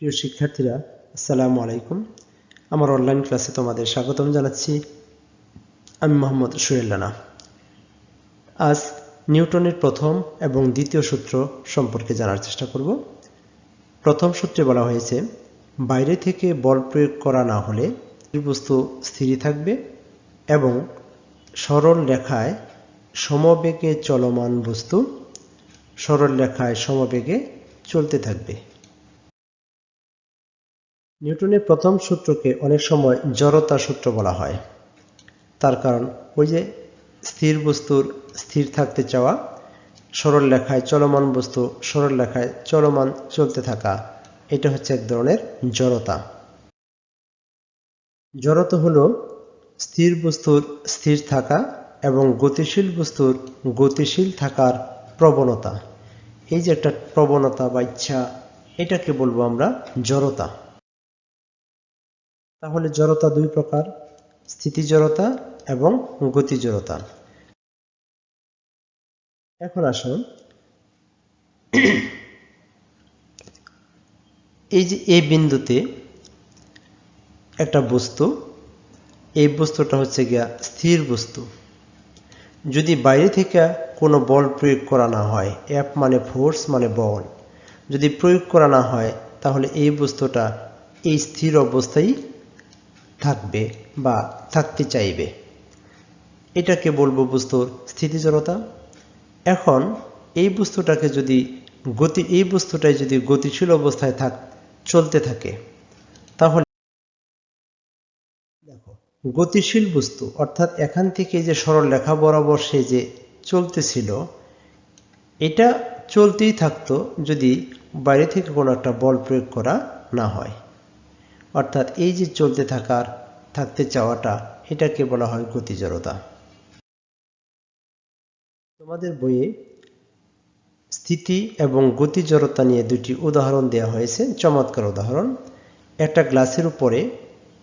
প্রিয় শিক্ষার্থীরা, আসসালামু আলাইকুম। আমার অনলাইন ক্লাসে তোমাদের স্বাগতম জানাচ্ছি। আমি মোহাম্মদ সোহেল রানা। আজ নিউটনের প্রথম এবং দ্বিতীয় সূত্র সম্পর্কে জানার চেষ্টা করব। প্রথম সূত্রে বলা হয়েছে, বাইরে থেকে বল প্রয়োগ করা না হলে বস্তু স্থির থাকবে এবং সরল রেখায় সমবেগে চলমান বস্তু সরল রেখায় সমবেগে চলতে থাকবে। নিউটনের প্রথম সূত্রকে অনেক সময় জড়তা সূত্র বলা হয়। তার কারণ ওই যে স্থির বস্তুর স্থির থাকতে চাওয়া, সরল রেখায় চলমান বস্তু সরল রেখায় চলমান চলতে থাকা, এটা হচ্ছে এক ধরনের জড়তা। জড়তা হলো স্থির বস্তুর স্থির থাকা এবং গতিশীল বস্তুর গতিশীল থাকার প্রবণতা। এই যে একটা প্রবণতা বা ইচ্ছা, এটাকে বলবো আমরা জড়তা। তাহলে জড়তা দুই প্রকার, স্থিতি জড়তা এবং গতি জড়তা। এখন আসুন, এই যে এই বিন্দুতে একটা বস্তু, এই বস্তুটা হচ্ছে গিয়া স্থির বস্তু। যদি বাইরে থেকে কোনো বল প্রয়োগ করা না হয়, এফ মানে ফোর্স মানে বল, যদি প্রয়োগ করা না হয়, তাহলে এই বস্তুটা এই স্থির অবস্থায় থাকবে বা থাকতে চাইবে। এটাকে বলবো বস্তুর স্থিতি জড়তা। এখন এই বস্তুটাকে যদি এই বস্তুটাই যদি গতিশীল অবস্থায় চলতে থাকে, তাহলে দেখো, গতিশীল বস্তু অর্থাৎ এখান থেকে যে সরল রেখা বরাবর সে যে চলতেছিল, এটা চলতেই থাকতো যদি বাইরে থেকে কোনো একটা বল প্রয়োগ করা না হয়। অর্থাৎ এই যে চলতে থাকতে চাওয়াটা, এটাকে বলা হয় গতি জড়তা। তোমাদের বইয়ে স্থিতি এবং গতি জড়তা নিয়ে দুটি উদাহরণ দেওয়া হয়েছে, চমৎকার উদাহরণ। একটা গ্লাসের উপরে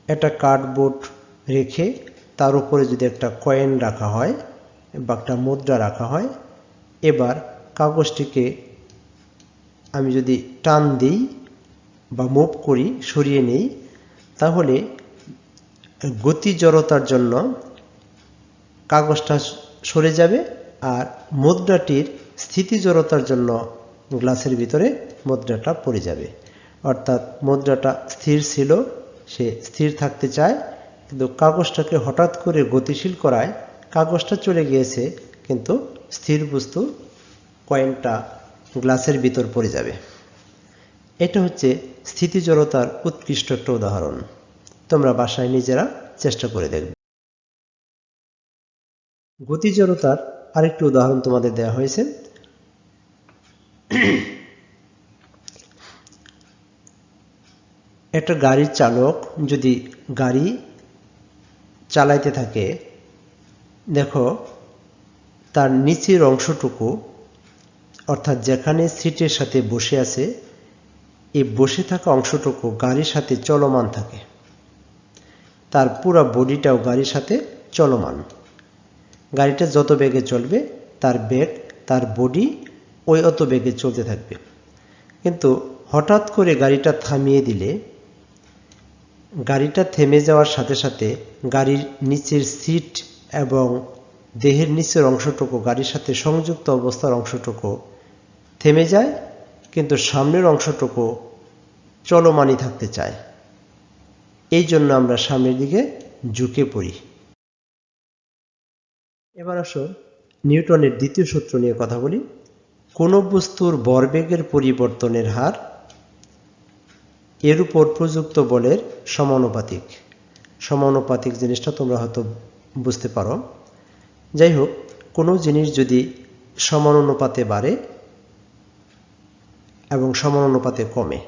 একটা কার্ডবোর্ড রেখে তার উপরে যদি একটা কয়েন রাখা হয় বা একটা মুদ্রা রাখা হয়, এবার কাগজটিকে আমি যদি টান দিই বা মুভ করি, সরিয়ে নেই, তাহলে গতি জড়তার জন্য কাগজটা সরে যাবে, আর মুদ্রাটির স্থিতি জড়তার জন্য গ্লাসের ভিতরে মুদ্রাটা পড়ে যাবে। অর্থাৎ মুদ্রাটা স্থির ছিল, সে স্থির থাকতে চায়, কিন্তু কাগজটাকে হঠাৎ করে গতিশীল করায় কাগজটা চলে গিয়েছে, কিন্তু স্থির বস্তু কয়েনটা গ্লাসের ভিতর পড়ে যাবে। এটা হচ্ছে স্থিতি জড়তার উৎকৃষ্ট একটা উদাহরণ। তোমরা বাসায় নিজেরা চেষ্টা করে দেখবে। গতি জড়তার আরেকটি উদাহরণ তোমাদের দেওয়া হয়েছে। একটা গাড়ির চালক যদি গাড়ি চালাইতে থাকে, দেখো তার নিচের অংশটুকু, অর্থাৎ যেখানে সিটের সাথে বসে আছে, এই বসে থাকা অংশটুকু গাড়ির সাথে চলমান থাকে, তার পুরো বডিটাও গাড়ির সাথে চলমান। গাড়িটা যত বেগে চলবে, তার বেগ, তার বডি ওই অত বেগে চলতে থাকবে। কিন্তু হঠাৎ করে গাড়িটা থামিয়ে দিলে, গাড়িটা থেমে যাওয়ার সাথে সাথে গাড়ির নিচের সিট এবং দেহের নিচের অংশটুকু, গাড়ির সাথে সংযুক্ত অবস্থার অংশটুকু থেমে যায়, কিন্তু সামনের অংশটুকু চলমানই থাকতে চায়। এই জন্য আমরা সামনের দিকে ঝুঁকে পড়ি। এবার আসো নিউটনের দ্বিতীয় সূত্র নিয়ে কথা বলি। কোনো বস্তুর ভরবেগের পরিবর্তনের হার এর উপর প্রযুক্ত বলের সমানুপাতিক। সমানুপাতিক জিনিসটা তোমরা হয়তো বুঝতে পারো। যাই হোক, কোনো জিনিস যদি সমানুপাতে বাড়ে এবং সমানুপাতে কমে,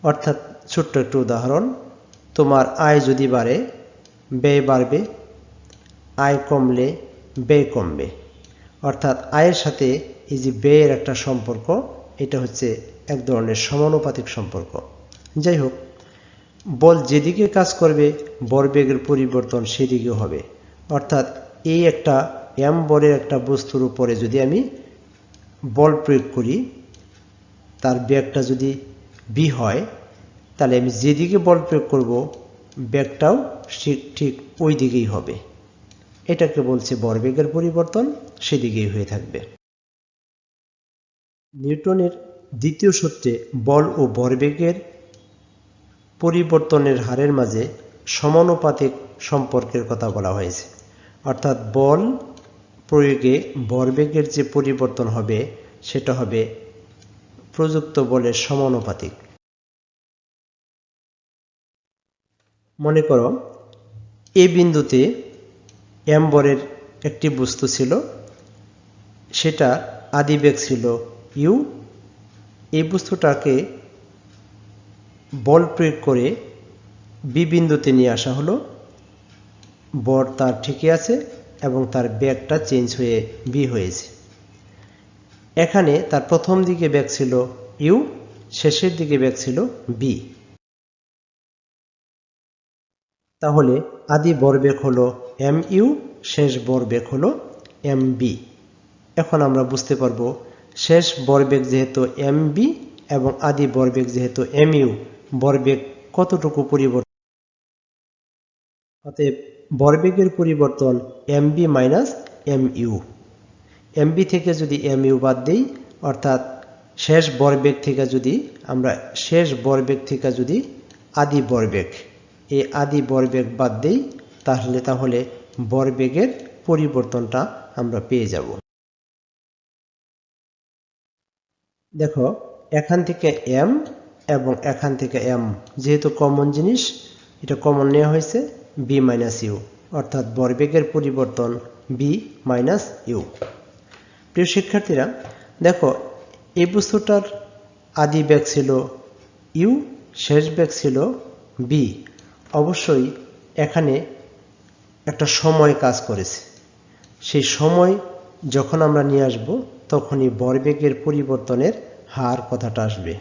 অর্থাৎ ছোট্ট একটু উদাহরণ, তোমার আয় যদি বাড়ে, ব্যয় বাড়বে, আয় কমলে ব্যয় কমবে। অর্থাৎ আয়ের সাথে এই যে ব্যয়ের একটা সম্পর্ক, এটা হচ্ছে এক ধরনের সমানুপাতিক সম্পর্ক। যাই হোক, বল যেদিকে কাজ করবে ভরবেগের পরিবর্তন সেদিকে হবে। অর্থাৎ এই একটা এম বলের একটা বস্তুর উপরে যদি আমি বল প্রয়োগ করি, তার বেগটা যদি বি হয়, তাহলে আমি যেদিকে বল প্রয়োগ করব বেগটাও ঠিক ওই দিকেই হবে। এটাকে বলছে ভরবেগের পরিবর্তন, সেদিকেই হয়ে থাকবে। নিউটনের দ্বিতীয় সূত্রে বল ও ভরবেগের পরিবর্তনের হারের মাঝে সমানুপাতিক সম্পর্কের কথা বলা হয়েছে। অর্থাৎ বল প্রয়োগে ভরবেগের যে পরিবর্তন হবে সেটা হবে প্রযুক্ত বলের সমানুপাতিক। মনে করো এ বিন্দুতে এম ভরের একটি বস্তু ছিল, সেটা আদিবেগ ছিল ইউ। এই বস্তুটাকে বল প্রয়োগ করে বি বিন্দুতে নিয়ে আসা হলো। ভর তার ঠিকই আছে এবং তার বেগটা চেঞ্জ হয়ে বি হয়েছে। এখানে তার প্রথম দিকে বেগ ছিল ইউ, শেষের দিকে বেগ ছিল বি। তাহলে আদি ভরবেগ হলো এম ইউ, শেষ ভরবেগ হলো এম বি। এখন আমরা বুঝতে পারবো শেষ ভরবেগ যেহেতু এম বি এবং আদি ভরবেগ যেহেতু এম ইউ, ভরবেগ কতটুকু পরিবর্তন। অতএব ভরবেগের পরিবর্তন m v minus m u. M v থেকে যদি এম ইউ বাদ দিই, অর্থাৎ শেষ ভরবেগ থেকে যদি আদি ভরবেগ, এই আদি ভরবেগ বাদ দিই, তাহলে ভরবেগের পরিবর্তনটা আমরা পেয়ে যাব। দেখো এখান থেকে এম এবং এখান থেকে এম যেহেতু কমন জিনিস, এটা কমন নেওয়া হয়েছে বি মাইনাস ইউ, অর্থাৎ ভরবেগের পরিবর্তন বি মাইনাস ইউ। প্রিয় শিক্ষার্থীরা, দেখো এই বস্তুটার আদি বেগ ছিল ইউ, শেষ বেগ ছিল বি। অবশ্যই এখানে একটা সময় কাজ করেছে। সেই সময় যখন আমরা নিয়ে আসব তখনই ভরবেগের পরিবর্তনের হার কথাটা আসবে।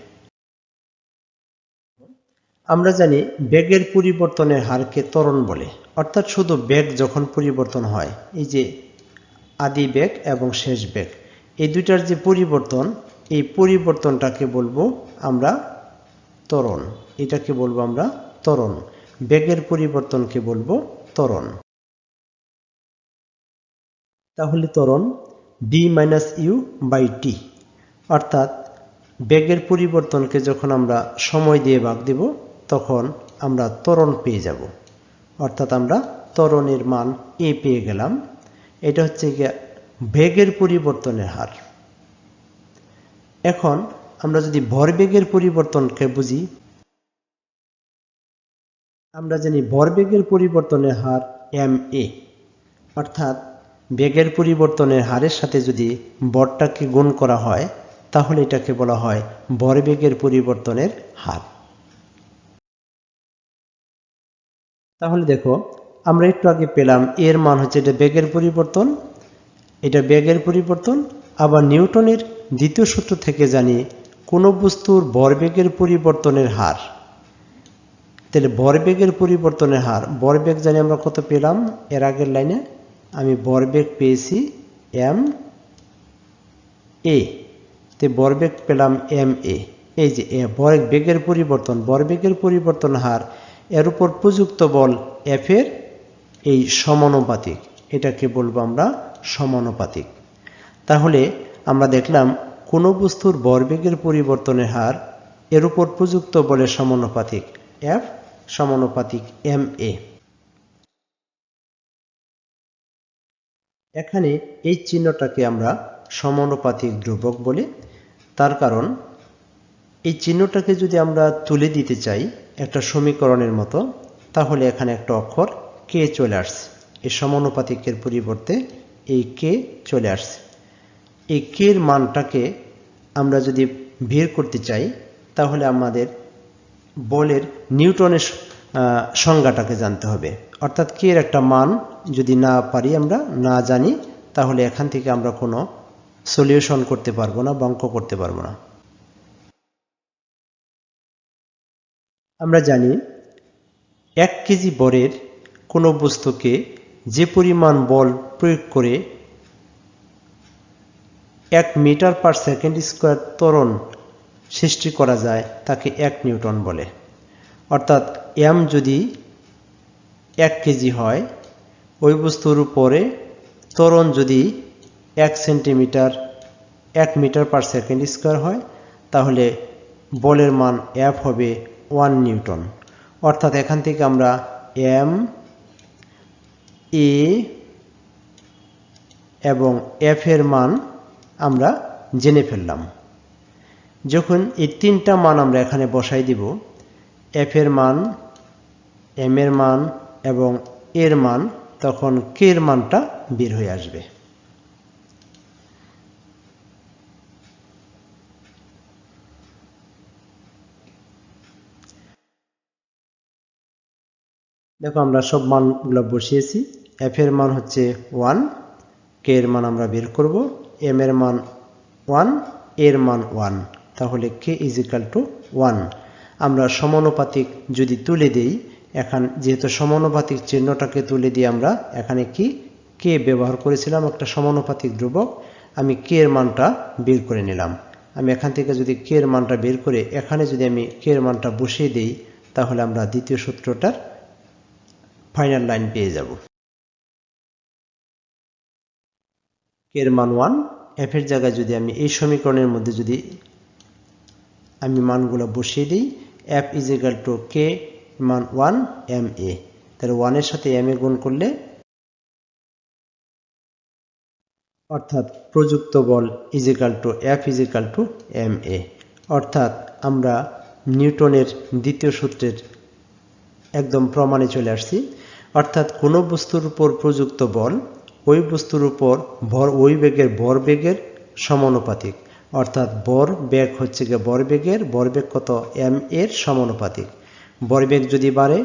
আমরা জানি বেগের পরিবর্তনের হারকে ত্বরণ বলে। অর্থাৎ শুধু বেগ যখন পরিবর্তন হয়, এই যে আদি বেগ এবং শেষ বেগ, এই দুইটার যে পরিবর্তন, এই পরিবর্তনটাকে বলবো আমরা ত্বরণ। এটাকে বলবো আমরা ত্বরণ। বেগের পরিবর্তনকে বলবো ত্বরণ। তাহলে ত্বরণ B minus you by T. অর্থাৎ বেগের পরিবর্তনকে যখন আমরা সময় দিয়ে ভাগ দেব তখন আমরা ত্বরণ পেয়ে যাব। অর্থাৎ আমরা ত্বরণের মান এ পেয়ে গেলাম। এটা হচ্ছে গিয়ে বেগের পরিবর্তনের হার। এখন আমরা যদি ভরবেগের পরিবর্তনকে বুঝি, আমরা জানি ভরবেগের পরিবর্তনের হার এম এ। অর্থাৎ বেগের পরিবর্তনের হারের সাথে যদি ভরটাকে গুণ করা হয় তাহলে এটাকে বলা হয় ভরবেগের পরিবর্তনের হার। তাহলে দেখো আমরা একটু আগে পেলাম এর মান হচ্ছে এটা বেগের পরিবর্তন, এটা বেগের পরিবর্তন। আবার নিউটনের দ্বিতীয় সূত্র থেকে জানি কোনো বস্তুর ভরবেগের পরিবর্তনের হার। তাহলে ভরবেগের পরিবর্তনের হার, ভরবেগ জানি আমরা কত পেলাম, এর আগের লাইনে আমি ভরবেগ পেয়েছি এম এ, তে ভরবেগ পেলাম এম এ। এই যে বেগের পরিবর্তন, ভরবেগের পরিবর্তন হার, এর উপর প্রযুক্ত বল এফ এর এই সমানুপাতিক, এটাকে বলবো আমরা সমানুপাতিক। তাহলে আমরা দেখলাম কোনো বস্তুর ভরবেগের পরিবর্তনের হার এর উপর প্রযুক্ত বলের সমানুপাতিক এফ সমানুপাতিক এম এ। এখানে এই চিহ্নটাকে আমরা সমানুপাতিক ধ্রুবক বলি। তার কারণ এই চিহ্নটাকে যদি আমরা তুলে দিতে চাই একটা সমীকরণের মতো, তাহলে এখানে একটা অক্ষর কে চলে আসছে। এই সমানুপাতিকের পরিবর্তে এই কে চলে আসছে। এই কে এর মানটাকে আমরা যদি বের করতে চাই তাহলে আমাদের বলের নিউটনের সংজ্ঞাটাকে জানতে হবে। অর্থাৎ কে এর একটা মান যদি না পারি, আমরা না জানি, তাহলে এখান থেকে আমরা কোনো সলিউশন করতে পারবো না, অঙ্ক করতে পারবো না। আমরা জানি 1 কেজি ভরের কোনো বস্তুকে যে পরিমাণ বল প্রয়োগ করে 1 মিটার পার সেকেন্ড স্কোয়ার ত্বরণ সৃষ্টি করা যায় তাকে 1 নিউটন বলে। অর্থাৎ এম যদি 1 কেজি হয়, ওই বস্তুর উপরে ত্বরণ যদি 1 centimetre 1 metre per second square হয়, তাহলে বলের মান এফ হবে 1 নিউটন। অর্থাৎ এখান থেকে আমরা এম, এ এবং এফ এর মান আমরা জেনে ফেললাম। যখন এই 3টা মান আমরা এখানে বসাই দিব, এফ এর মান, এম এর মান এবং এর মান, তখন কে এর মানটা বের হয়ে আসবে। দেখো আমরা সব মানগুলো বসিয়েছি। এফ এর মান হচ্ছে 1, কে এর মান আমরা বের করব, এম এর মান 1, এর মান 1, তাহলে কে ইজ ইকাল টু 1। আমরা সমানুপাতিক যদি তুলে দেই, এখন যেহেতু সমানুপাতিক চিহ্নটাকে তুলে দিয়ে আমরা এখানে কি কে ব্যবহার করেছিলাম, একটা সমানুপাতিক ধ্রুবক, আমি কে এর মানটা বের করে নিলাম। আমি এখান থেকে যদি কে এর মানটা বের করে এখানে যদি আমি কে এর মানটা বসিয়ে দেই, তাহলে আমরা দ্বিতীয় সূত্রটার ফাইনাল লাইন পেয়ে যাব। কে এর মান 1, এফ এর জায়গায় যদি আমি এই সমীকরণের মধ্যে যদি আমি মানগুলো বসিয়ে দিই, এফ ইজ ইকাল টু কে মান 1 এম এ, তাহলে 1 এর সাথে এম এ গুণ করলে অর্থাৎ প্রযুক্ত বল is equal to F is equal to m a. অর্থাৎ আমরা নিউটনের দ্বিতীয় সূত্রের একদম প্রমাণে চলে আসছি। অর্থাৎ কোনো বস্তুর উপর প্রযুক্ত বল ওই বস্তুর উপর ওই বেগের ভরবেগের সমানুপাতিক। অর্থাৎ ভরবেগ হচ্ছে গিয়ে ভরবেগ কত, এম এর সমানুপাতিক। ভরবেগ যদি বাড়ে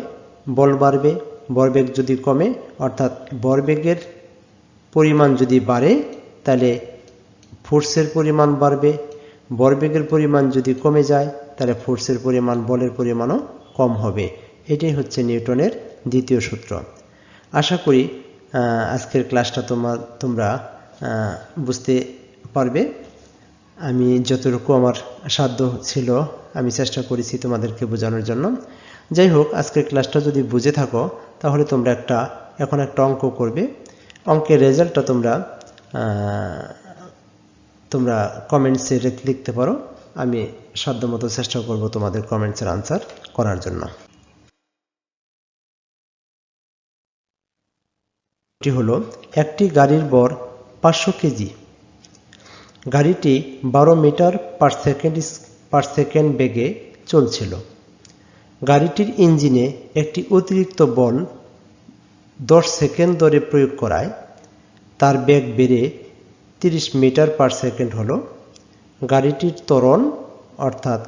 বল বাড়বে, ভরবেগ যদি কমে অর্থাৎ ভরবেগের পরিমাণ যদি বাড়ে তাহলে ফোর্সের পরিমাণ বাড়বে, ভরবেগের পরিমাণ যদি কমে যায় তাহলে ফোর্সের পরিমাণ, বলের পরিমাণও কম হবে। এটাই হচ্ছে নিউটনের দ্বিতীয় সূত্র। আশা করি আজকের ক্লাসটা তোমরা বুঝতে পারবে। আমি যতটুকু আমার সাধ্য ছিল আমি চেষ্টা করেছি তোমাদেরকে বোঝানোর জন্য। যাই হোক, আজকের ক্লাসটা যদি বুঝে থাকো তাহলে তোমরা এখন একটা অঙ্ক করবে। অঙ্কের রেজাল্টটা তোমরা কমেন্টসে লিখতে পারো। আমি সাধ্যমতো চেষ্টা করব তোমাদের কমেন্টসের আনসার করার জন্য। এটি হলো একটি গাড়ির ভর 500 কেজি। গাড়িটি 12 মিটার পার সেকেন্ড বেগে চলছিল। গাড়িটির ইঞ্জিনে একটি অতিরিক্ত বল 10 সেকেন্ড ধরে প্রয়োগ করায় তার বেগ বেড়ে 30 মিটার পার সেকেন্ড হলো। গাড়িটির ত্বরণ অর্থাৎ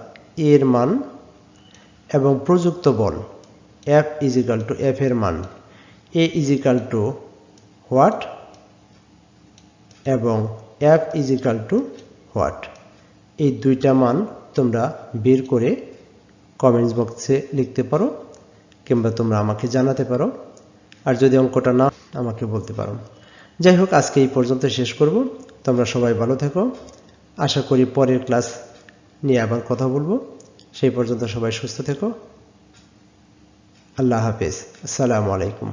এর মান এবং প্রযুক্ত বল F is equal to F এর মান a is equal to what এবং F is equal to what. এই দুইটা মান তোমরা বের করে কমেন্টস বক্সে লিখতে পারো কিংবা তোমরা আমাকে জানাতে পারো। আর যদি অঙ্কটা না আমাকে বলতে পারো। যাই হোক, আজকে এই পর্যন্ত শেষ করব। তোমরা সবাই ভালো থেকো। আশা করি পরের ক্লাস নিয়ে আবার কথা বলবো। সেই পর্যন্ত সবাই সুস্থ থেকো। আল্লাহ হাফেজ। আসসালামু আলাইকুম।